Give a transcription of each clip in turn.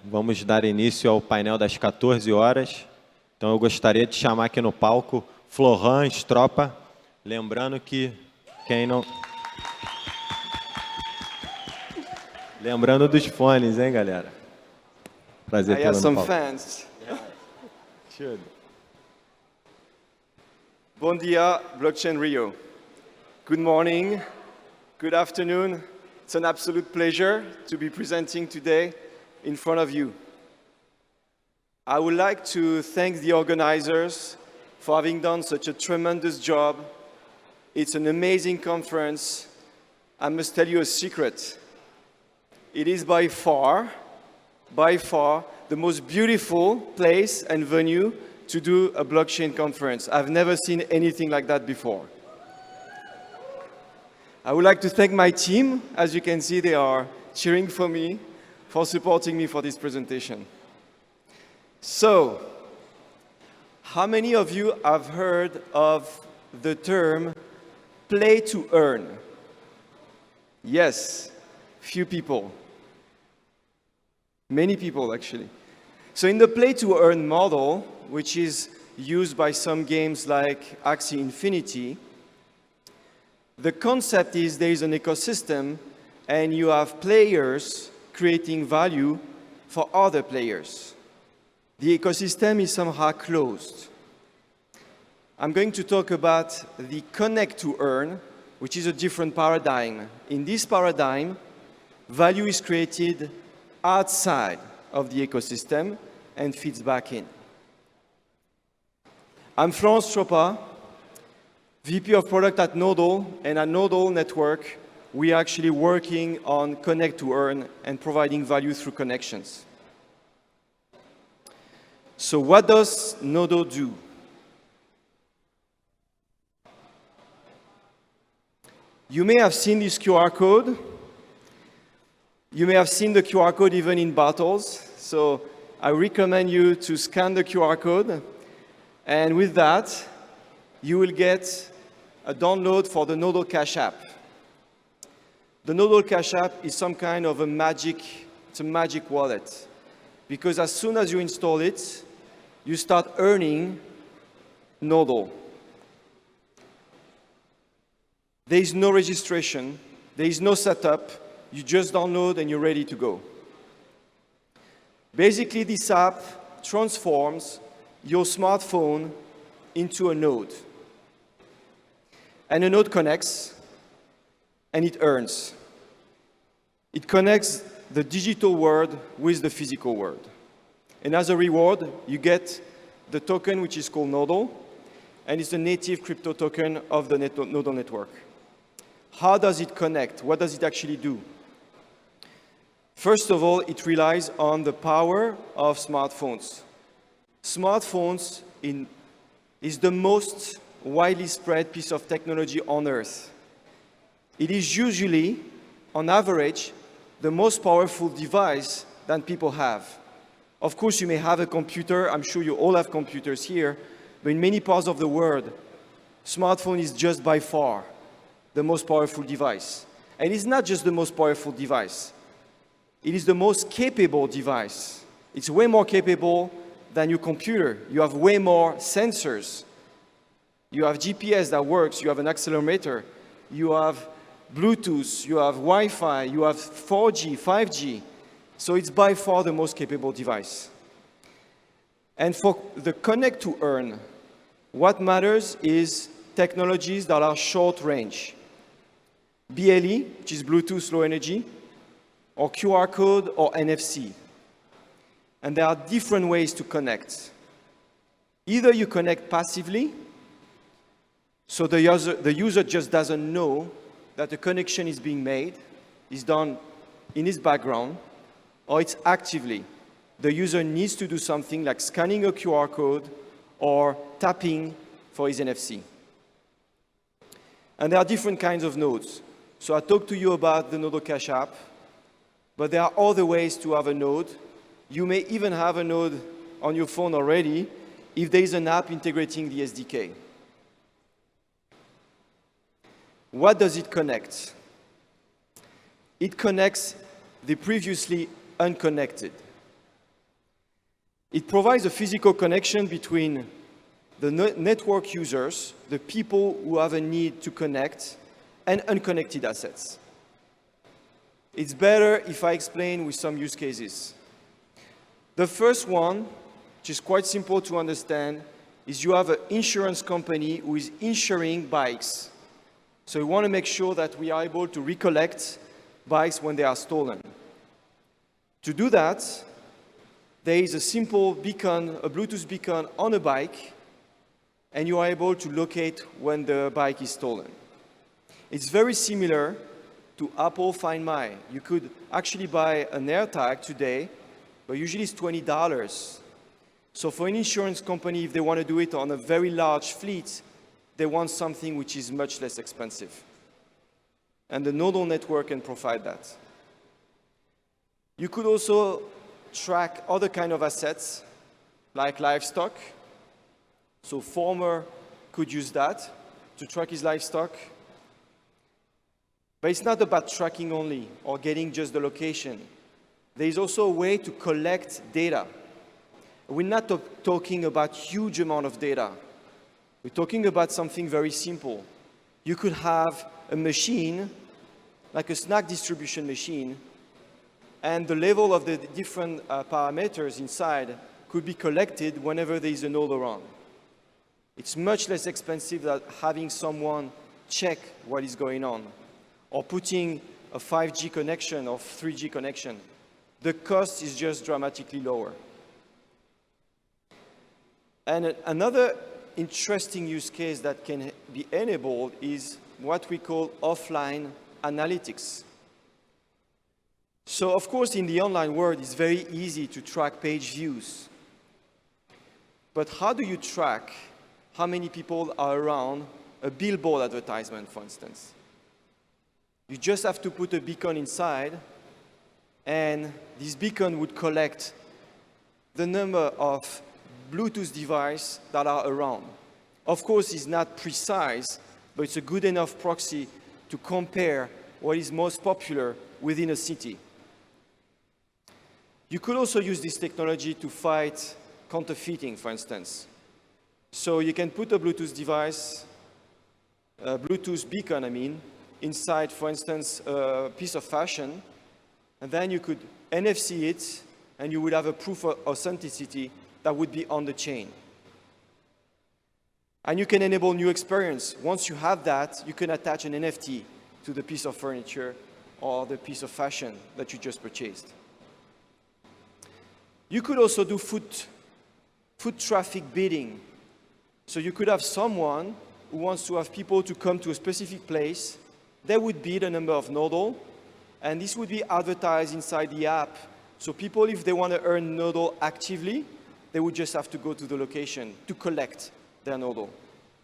Vamos dar início ao painel das 14 horas. Então eu gostaria de chamar aqui no palco Florent Stroppa. Lembrando que quem não... Lembrando dos fones, hein, galera? Prazer tê-lo no palco. Fans. Should. Bon dia, Blockchain Rio. Good morning, good afternoon. It's an absolute pleasure to be presenting today in front of you. I would like to thank the organizers for having done such a tremendous job. It's an amazing conference. I must tell you a secret. It is by far, the most beautiful place and venue to do a blockchain conference. I've never seen anything like that before. I would like to thank my team. As you can see, they are cheering for me, for supporting me for this presentation. So, how many of you have heard of the term play to earn? Yes, few people. Many people, actually. So in the play to earn model, which is used by some games like Axie Infinity, the concept is there is an ecosystem and you have players creating value for other players. The ecosystem is somehow closed. I'm going to talk about the connect to earn, which is a different paradigm. In this paradigm, value is created outside of the ecosystem and feeds back in. I'm Florent Stroppa, VP of Product at Nodle, and at Nodle Network, we are actually working on Connect to Earn and providing value through connections. So what does Nodo do? You may have seen this QR code. You may have seen the QR code even in battles. So I recommend you to scan the QR code. And with that, you will get a download for the Nodle Cache app. The Nodle Cache app is some kind of a magic wallet. Because as soon as you install it, you start earning Nodle. There is no registration. There is no setup. You just download and you're ready to go. Basically, this app transforms your smartphone into a node. And a node connects, and it earns. It connects the digital world with the physical world. And as a reward, you get the token, which is called Nodle, and it's the native crypto token of the Nodle Network. How does it connect? What does it actually do? First of all, it relies on the power of smartphones. Smartphones is the most widely spread piece of technology on Earth. It is usually, on average, the most powerful device that people have. Of course, you may have a computer. I'm sure you all have computers here. But in many parts of the world, smartphone is just by far the most powerful device. And it's not just the most powerful device. It is the most capable device. It's way more capable than your computer. You have way more sensors. You have GPS that works. You have an accelerometer. You have Bluetooth. You have Wi-Fi. You have 4G, 5G. So it's by far the most capable device. And for the connect to earn, what matters is technologies that are short range. BLE, which is Bluetooth Low Energy, or QR code or NFC. And there are different ways to connect. Either you connect passively, so the user just doesn't know that the connection is being made, is done in his background, or it's actively. The user needs to do something like scanning a QR code or tapping for his NFC. And there are different kinds of nodes. So I talked to you about the Nodle Cache app, but there are other ways to have a node. You may even have a node on your phone already if there is an app integrating the SDK. What does it connect? It connects the previously unconnected. It provides a physical connection between the network users, the people who have a need to connect, and unconnected assets. It's better if I explain with some use cases. The first one, which is quite simple to understand, is you have an insurance company who is insuring bikes. So we want to make sure that we are able to recollect bikes when they are stolen. To do that, there is a simple beacon, a Bluetooth beacon on a bike, and you are able to locate when the bike is stolen. It's very similar to Apple Find My. You could actually buy an AirTag today, but usually it's $20. So for an insurance company, if they want to do it on a very large fleet, they want something which is much less expensive. And the Nodle Network can provide that. You could also track other kind of assets, like livestock. So farmer could use that to track his livestock. But it's not about tracking only or getting just the location. There is also a way to collect data. We're not talking about huge amount of data. We're talking about something very simple. You could have a machine, like a snack distribution machine, and the level of the different parameters inside could be collected whenever there is a node around. It's much less expensive than having someone check what is going on, or putting a 5G connection or 3G connection. The cost is just dramatically lower. And another interesting use case that can be enabled is what we call offline analytics. So of course, in the online world, it's very easy to track page views. But how do you track how many people are around a billboard advertisement, for instance? You just have to put a beacon inside, and this beacon would collect the number of Bluetooth devices that are around. Of course, it's not precise, but it's a good enough proxy to compare what is most popular within a city. You could also use this technology to fight counterfeiting, for instance. So you can put a Bluetooth device, a Bluetooth beacon, inside, for instance, a piece of fashion, and then you could NFC it, and you would have a proof of authenticity that would be on the chain. And you can enable new experience. Once you have that, you can attach an NFT to the piece of furniture or the piece of fashion that you just purchased. You could also do foot traffic bidding. So you could have someone who wants to have people to come to a specific place. They would bid a number of Nodle, and this would be advertised inside the app. So people, if they want to earn Nodle actively, they would just have to go to the location to collect their Nodle.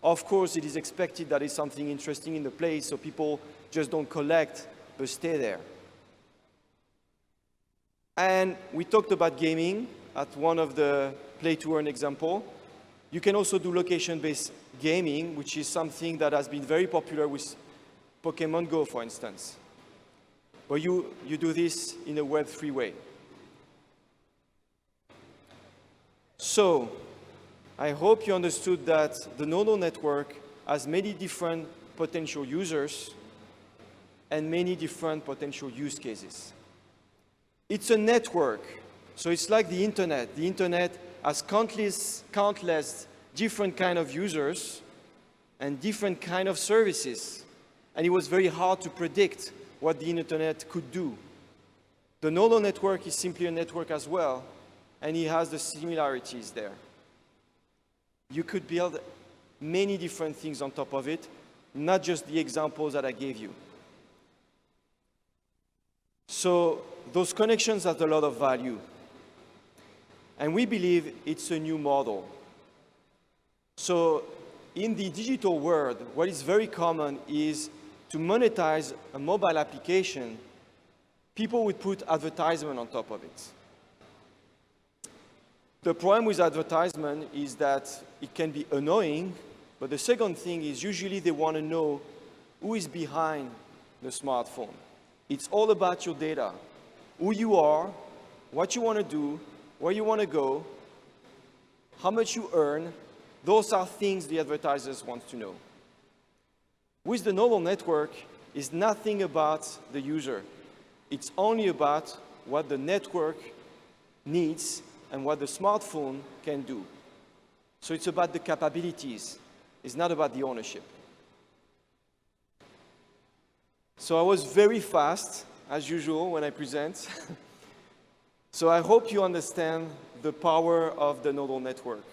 Of course, it is expected that is something interesting in the place, so people just don't collect, but stay there. And we talked about gaming at one of the play to earn example. You can also do location-based gaming, which is something that has been very popular with Pokemon Go, for instance. But you do this in a Web3 way. So, I hope you understood that the Nodle network has many different potential users and many different potential use cases. It's a network, so it's like the internet. The internet has countless different kind of users and different kind of services. And it was very hard to predict what the internet could do. The Nodle network is simply a network as well, and it has the similarities there. You could build many different things on top of it, not just the examples that I gave you. So those connections have a lot of value. And we believe it's a new model. So in the digital world, what is very common is to monetize a mobile application, people would put advertisement on top of it. The problem with advertisement is that it can be annoying, but the second thing is usually they want to know who is behind the smartphone. It's all about your data, who you are, what you want to do, where you want to go, how much you earn, those are things the advertisers want to know. With the Nodle Network, it's nothing about the user. It's only about what the network needs and what the smartphone can do. So it's about the capabilities. It's not about the ownership. So I was very fast, as usual, when I present. So I hope you understand the power of the Nodle Network.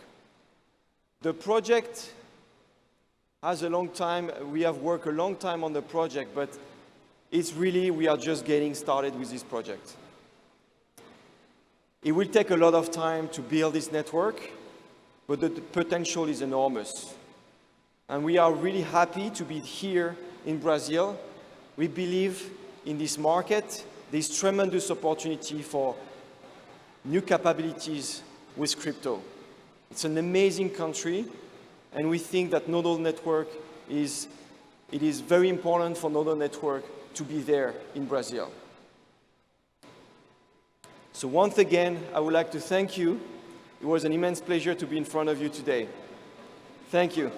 The project has a long time. We have worked a long time on the project, but it's really, we are just getting started with this project. It will take a lot of time to build this network, but the potential is enormous. And we are really happy to be here in Brazil. We believe in this market, there's tremendous opportunity for new capabilities with crypto. It's an amazing country, and we think that Nodle Network it is very important for Nodle Network to be there in Brazil. So once again, I would like to thank you. It was an immense pleasure to be in front of you today. Thank you.